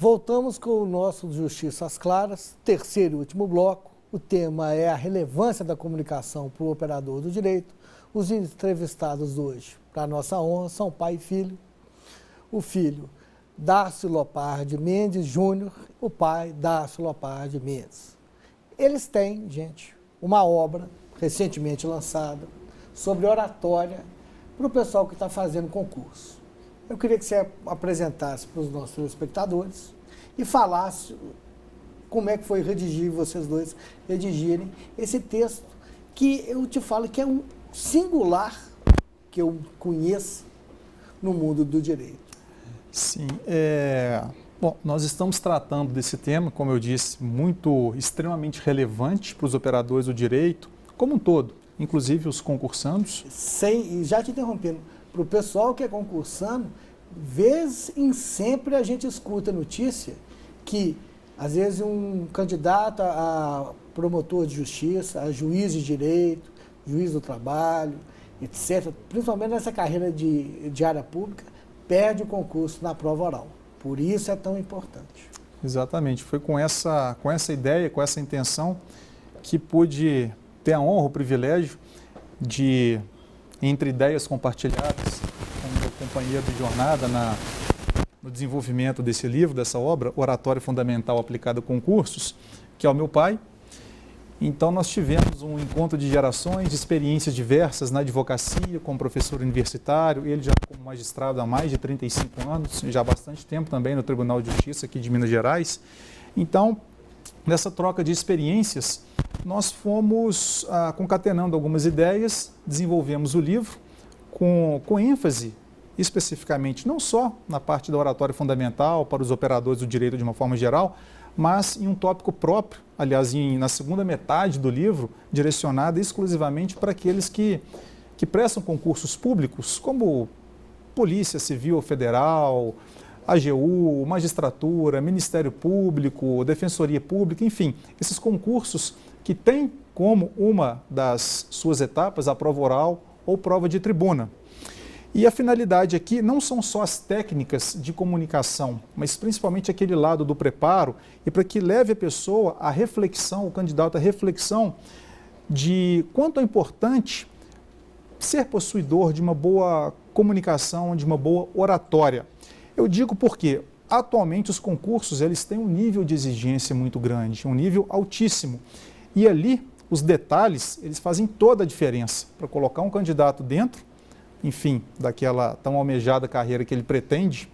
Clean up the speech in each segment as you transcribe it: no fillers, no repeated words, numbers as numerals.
Voltamos com o nosso Justiça às Claras, terceiro e último bloco. O tema é a relevância da comunicação para o operador do direito. Os entrevistados hoje, para nossa honra, são pai e filho. O filho, Darcio Lopardi Mendes Júnior, o pai, Darcio Lopardi Mendes. Eles têm, gente, uma obra recentemente lançada sobre oratória para o pessoal que está fazendo concurso. Eu queria que você apresentasse para os nossos telespectadores e falasse como é que foi redigir, vocês dois redigirem esse texto, que eu te falo que é um singular que eu conheço no mundo do direito. Sim, bom, nós estamos tratando desse tema, como eu disse, extremamente relevante para os operadores do direito, como um todo, inclusive os concursandos. E já te interrompendo, para o pessoal que é concursando, vez em sempre a gente escuta notícia que, às vezes, um candidato a promotor de justiça, a juiz de direito, juiz do trabalho, etc., principalmente nessa carreira de área pública, perde o concurso na prova oral. Por isso é tão importante. Exatamente. Foi com essa ideia, com essa intenção, que pude ter a honra, o privilégio de, entre ideias compartilhadas com o meu companheiro de jornada no desenvolvimento desse livro, dessa obra, Oratória Fundamental Aplicada a Concursos, que é o meu pai. Então, nós tivemos um encontro de gerações, de experiências diversas na advocacia, como professor universitário, ele já como magistrado há mais de 35 anos, já há bastante tempo também no Tribunal de Justiça aqui de Minas Gerais. Então, nessa troca de experiências, nós fomos concatenando algumas ideias, desenvolvemos o livro com ênfase especificamente, não só na parte da oratória fundamental para os operadores do direito de uma forma geral, mas em um tópico próprio, aliás, na segunda metade do livro, direcionada exclusivamente para aqueles que prestam concursos públicos, como Polícia Civil Federal, AGU, Magistratura, Ministério Público, Defensoria Pública, enfim, esses concursos que têm como uma das suas etapas a prova oral ou prova de tribuna. E a finalidade aqui não são só as técnicas de comunicação, mas principalmente aquele lado do preparo, e para que leve a pessoa à reflexão, o candidato à reflexão de quanto é importante ser possuidor de uma boa comunicação, de uma boa oratória. Eu digo porque atualmente os concursos eles têm um nível de exigência muito grande, um nível altíssimo. E ali os detalhes eles fazem toda a diferença para colocar um candidato dentro, enfim, daquela tão almejada carreira que ele pretende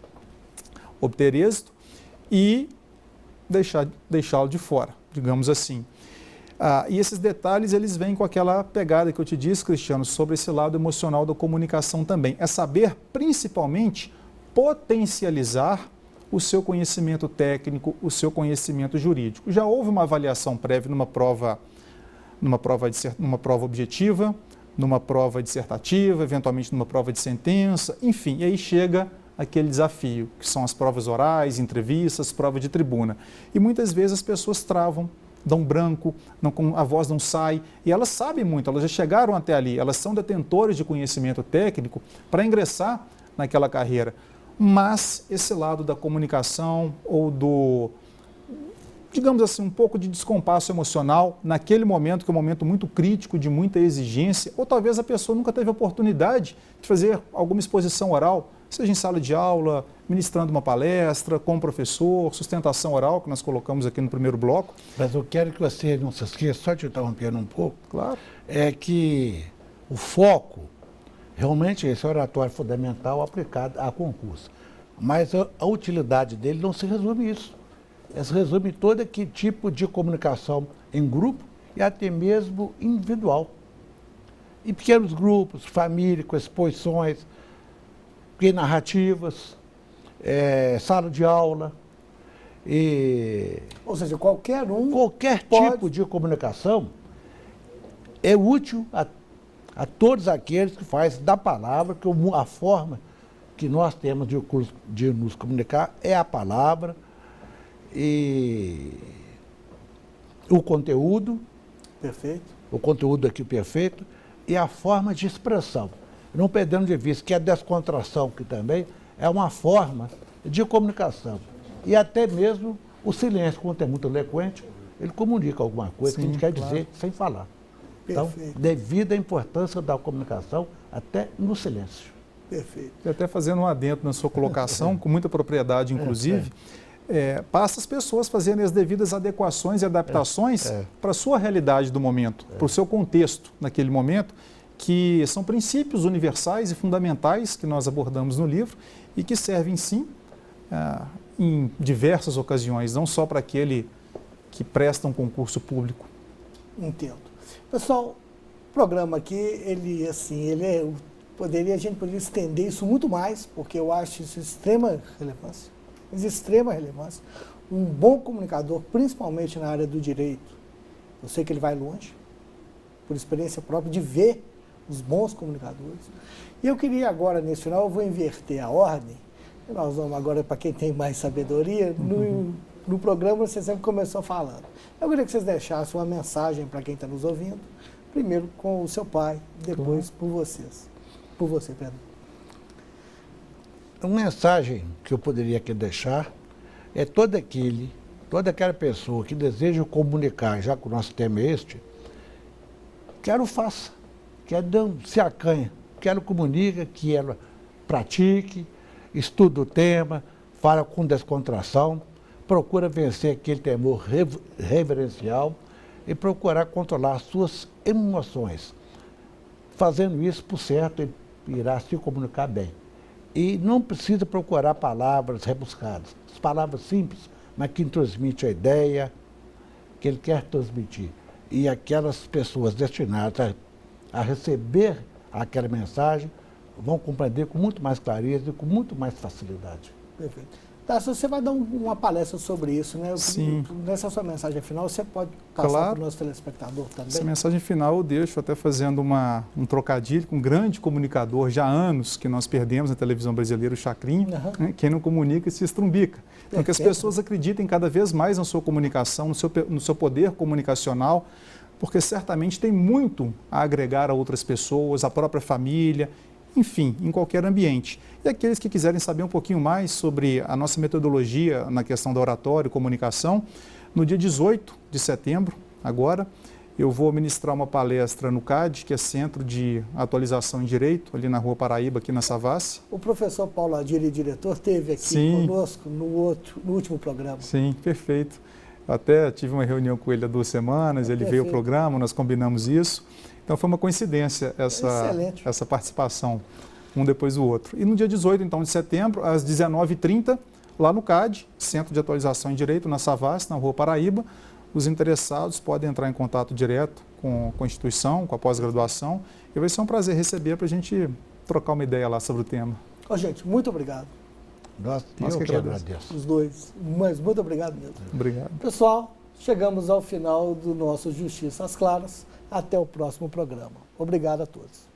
obter êxito e deixá-lo de fora, digamos assim. E esses detalhes, eles vêm com aquela pegada que eu te disse, Cristiano, sobre esse lado emocional da comunicação também. É saber, principalmente, potencializar o seu conhecimento técnico, o seu conhecimento jurídico. Já houve uma avaliação prévia numa prova objetiva, numa prova dissertativa, eventualmente numa prova de sentença, enfim, e aí chega aquele desafio, que são as provas orais, entrevistas, prova de tribuna. E muitas vezes as pessoas travam, dão branco, a voz não sai, e elas sabem muito, elas já chegaram até ali, elas são detentores de conhecimento técnico para ingressar naquela carreira. Mas esse lado da comunicação ou digamos assim, um pouco de descompasso emocional naquele momento, que é um momento muito crítico, de muita exigência, ou talvez a pessoa nunca teve a oportunidade de fazer alguma exposição oral, seja em sala de aula, ministrando uma palestra, com o professor, sustentação oral, que nós colocamos aqui no primeiro bloco. Mas eu quero que você não se esqueça, só te interrompendo um pouco, claro, é que o foco realmente é esse oratório fundamental aplicado a concurso. Mas a utilidade dele não se resume a isso. Se resume todo que tipo de comunicação em grupo e até mesmo individual. Em pequenos grupos, família, com exposições, narrativas, sala de aula. Ou seja, qualquer tipo de comunicação é útil a todos aqueles que fazem da palavra, que a forma que nós temos de nos comunicar é a palavra, e o conteúdo, perfeito. O conteúdo aqui perfeito, e a forma de expressão. Não perdendo de vista que a descontração, que também é uma forma de comunicação. E até mesmo o silêncio, quando é muito eloquente, ele comunica alguma coisa que a gente quer dizer sem falar. Então, devido à importância da comunicação, até no silêncio. Perfeito. E até fazendo um adendo na sua colocação, com muita propriedade, inclusive, basta as pessoas fazerem as devidas adequações e adaptações para a sua realidade do momento, para o seu contexto naquele momento, que são princípios universais e fundamentais que nós abordamos no livro e que servem, sim, em diversas ocasiões, não só para aquele que presta um concurso público. Entendo. Pessoal, o programa aqui, a gente poderia estender isso muito mais, porque eu acho isso de extrema relevância. Um bom comunicador, principalmente na área do direito, eu sei que ele vai longe, por experiência própria, de ver os bons comunicadores. E eu queria agora, nesse final, eu vou inverter a ordem. Nós vamos agora, para quem tem mais sabedoria, no programa você sempre começou falando. Eu queria que vocês deixassem uma mensagem para quem está nos ouvindo, primeiro com o seu pai, depois por vocês. Por você, Pedro. Uma mensagem que eu poderia aqui deixar é toda aquela pessoa que deseja comunicar, já que o nosso tema é este, quero faça, quero não se acanha, quero comunica, que ela pratique, estuda o tema, fala com descontração, procura vencer aquele temor reverencial e procurar controlar as suas emoções. Fazendo isso, por certo, ele irá se comunicar bem. E não precisa procurar palavras rebuscadas. As palavras simples, mas que transmitem a ideia que ele quer transmitir. E aquelas pessoas destinadas a receber aquela mensagem vão compreender com muito mais clareza e com muito mais facilidade. Perfeito. Tá, você vai dar uma palestra sobre isso, né? Sim. Nessa sua mensagem final, você pode passar claro. para o nosso telespectador também? Essa mensagem final eu deixo até fazendo um trocadilho com um grande comunicador, já há anos que nós perdemos na televisão brasileira, o Chacrinha. Né? Quem não comunica se estrumbica. Então, que as pessoas acreditem cada vez mais na sua comunicação, no seu poder comunicacional, porque certamente tem muito a agregar a outras pessoas, a própria família, enfim, em qualquer ambiente. E aqueles que quiserem saber um pouquinho mais sobre a nossa metodologia na questão da oratória e comunicação, no dia 18 de setembro, agora, eu vou ministrar uma palestra no CAD, que é Centro de Atualização em Direito, ali na Rua Paraíba, aqui na Savassi. O professor Paulo Adílio, diretor, esteve aqui conosco no último programa. Sim, perfeito. Eu até tive uma reunião com ele há 2 semanas, ele veio ao programa, nós combinamos isso. Então foi uma coincidência essa participação, um depois do outro. E no dia 18, então, de setembro, às 19h30, lá no CAD, Centro de Atualização em Direito, na Savassi, na Rua Paraíba, os interessados podem entrar em contato direto com a instituição, com a pós-graduação, e vai ser um prazer receber para a gente trocar uma ideia lá sobre o tema. Gente, muito obrigado. Nós que agradeço. Os dois, mas muito obrigado mesmo. Obrigado. Pessoal, chegamos ao final do nosso Justiça às Claras. Até o próximo programa. Obrigado a todos.